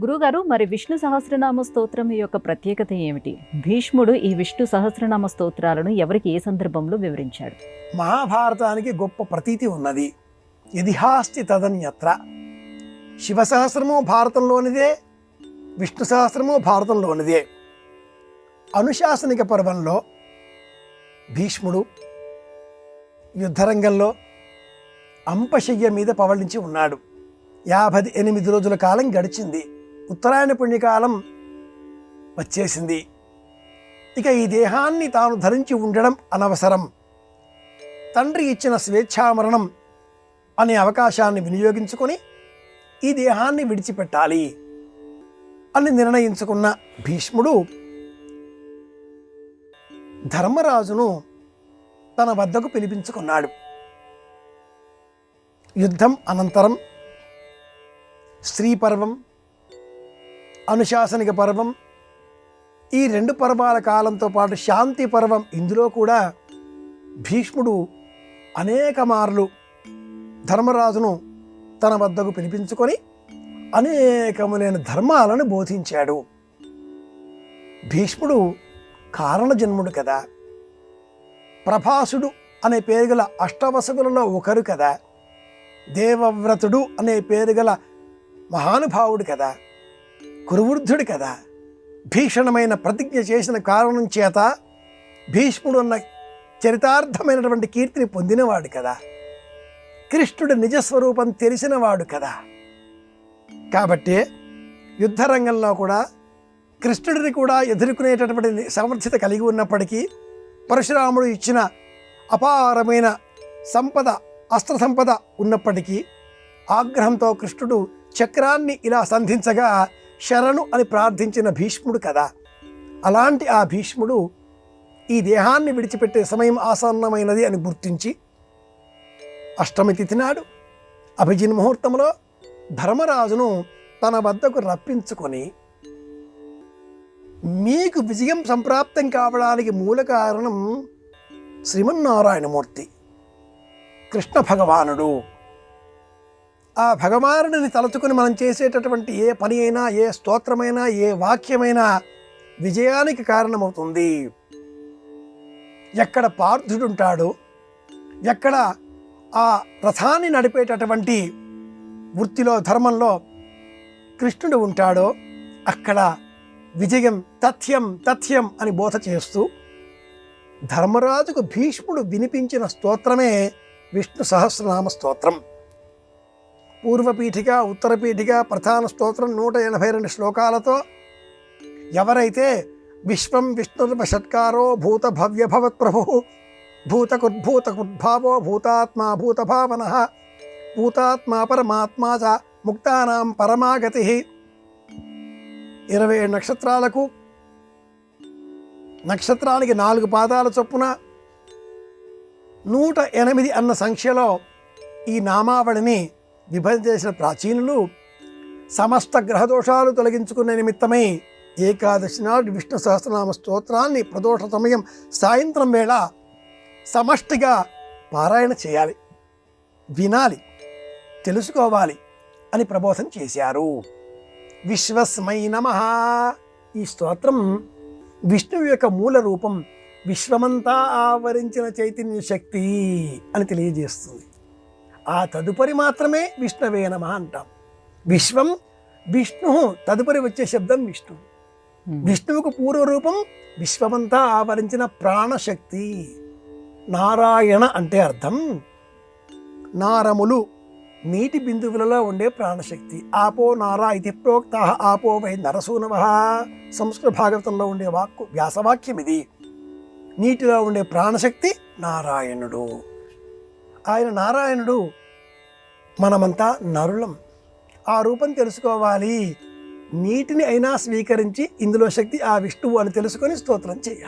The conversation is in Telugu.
గురుగారు, మరి విష్ణు సహస్రనామ స్తోత్రం యొక్క ప్రత్యేకత ఏమిటి? భీష్ముడు ఈ విష్ణు సహస్రనామ స్తోత్రాలను ఎవరికి ఏ సందర్భంలో వివరించాడు? మహాభారతానికి గొప్ప ప్రతీతి ఉన్నది. ఇతిహాస్తి తదన్యత్ర. శివ సహస్రము భారతంలోనిదే, విష్ణు సహస్రము భారతంలోనిదే. అనుశాసనిక పర్వంలో భీష్ముడు యుద్ధరంగంలో అంపశయ్య మీద పవళించి ఉన్నాడు. 58 రోజుల కాలం గడిచింది. ఉత్తరాయణ పుణ్యకాలం వచ్చేసింది. ఇక ఈ దేహాన్ని తాను ధరించి ఉండడం అనవసరం. తండ్రి ఇచ్చిన స్వేచ్ఛామరణం అనే అవకాశాన్ని వినియోగించుకొని ఈ దేహాన్ని విడిచిపెట్టాలి అని నిర్ణయించుకున్న భీష్ముడు ధర్మరాజును తన వద్దకు పిలిపించుకున్నాడు. యుద్ధం అనంతరం స్త్రీ పర్వం, అనుశాసనిక పర్వం, ఈ 2 పర్వాల కాలంతో పాటు శాంతి పర్వం, ఇందులో కూడా భీష్ముడు అనేక మార్లు ధర్మరాజును తన వద్దకు పిలిపించుకొని అనేకములైన ధర్మాలను బోధించాడు. భీష్ముడు కారణజన్ముడు కదా, ప్రభాసుడు అనే పేరు గల అష్టవసుగులలో ఒకరు కదా, దేవవ్రతుడు అనే పేరు గల మహానుభావుడు కదా, కురువృద్ధుడు కదా. భీషణమైన ప్రతిజ్ఞ చేసిన కారణం చేత భీష్ముడు అన్న చరితార్థమైనటువంటి కీర్తిని పొందినవాడు కదా, కృష్ణుడి నిజస్వరూపం తెలిసినవాడు కదా. కాబట్టి యుద్ధరంగంలో కూడా కృష్ణుడిని కూడా ఎదుర్కొనేటటువంటి సమర్థత కలిగి ఉన్నప్పటికీ పరశురాముడు ఇచ్చిన అపారమైన సంపద, అస్త్ర సంపద ఉన్నప్పటికీ ఆగ్రహంతో కృష్ణుడు చక్రాన్ని ఇలా సంధించగా శరణు అని ప్రార్థించిన భీష్ముడు కదా. అలాంటి ఆ భీష్ముడు ఈ దేహాన్ని విడిచిపెట్టే సమయం ఆసన్నమైనది అని గుర్తించి అష్టమి తిథి నాడు అభిజిన్ ముహూర్తంలో ధర్మరాజును తన వద్దకు రప్పించుకొని, మీకు విజయం సంప్రాప్తం కావడానికి మూల కారణం శ్రీమన్నారాయణమూర్తి, కృష్ణ భగవానుడు. ఆ భగవానుడిని తలుచుకుని మనం చేసేటటువంటి ఏ పని అయినా, ఏ స్తోత్రమైనా, ఏ వాక్యమైనా విజయానికి కారణమవుతుంది. ఎక్కడ పార్థుడుంటాడో, ఎక్కడ ఆ రథాన్ని నడిపేటటువంటి వృత్తిలో, ధర్మంలో కృష్ణుడు ఉంటాడో అక్కడ విజయం తథ్యం తథ్యం అని బోధ చేస్తూ ధర్మరాజుకు భీష్ముడు వినిపించిన స్తోత్రమే విష్ణు సహస్రనామ స్తోత్రం. పూర్వపీఠిక, ఉత్తరపీఠిక, ప్రధాన స్తోత్రం 182 శ్లోకాలతో ఎవరైతే విశ్వం విష్ణుర్వ షట్కారో భూత భవ్య భవత్ ప్రభు భూతకుద్భూతకుద్భావో భూతాత్మా భూతభావన భూతాత్మా పరమాత్మా చ ముక్తానాం పరమాగతి, 27 నక్షత్రాలకు, నక్షత్రానికి 4 పాదాల చొప్పున 108 అన్న సంఖ్యలో ఈ నామావళిని విభజన చేసిన ప్రాచీనులు సమస్త గ్రహదోషాలు తొలగించుకునే నిమిత్తమై ఏకాదశి నాడు విష్ణు సహస్రనామ స్తోత్రాన్ని ప్రదోష సమయం సాయంత్రం వేళ సమష్టిగా పారాయణ చేయాలి, వినాలి, తెలుసుకోవాలి అని ప్రబోధం చేశారు. విశ్వస్మై నమః. ఈ స్తోత్రం విష్ణువు యొక్క మూల రూపం, విశ్వమంతా ఆవరించిన చైతన్య శక్తి అని తెలియజేస్తుంది. ఆ తదుపరి మాత్రమే విష్ణవే నమః అంటాం. విశ్వం, విష్ణు, తదుపరి వచ్చే శబ్దం విష్ణు. విష్ణువుకు పూర్వరూపం విశ్వమంతా ఆవరించిన ప్రాణశక్తి. నారాయణ అంటే అర్థం నారములు, నీటి బిందువులలో ఉండే ప్రాణశక్తి. ఆపో నారా ఇది ప్రోక్త ఆపో వై నరసూనవ. సంస్కృత భాగవతంలో ఉండే వాక్కు, వ్యాసవాక్యం ఇది. నీటిలో ఉండే ప్రాణశక్తి నారాయణుడు. ఆయన నారాయణుడు, మనమంతా నరులం. ఆ రూపం తెలుసుకోవాలి. నీటిని అయినా స్వీకరించి ఇందులో శక్తి ఆ విష్ణువు అని తెలుసుకొని స్తోత్రం చేయాలి.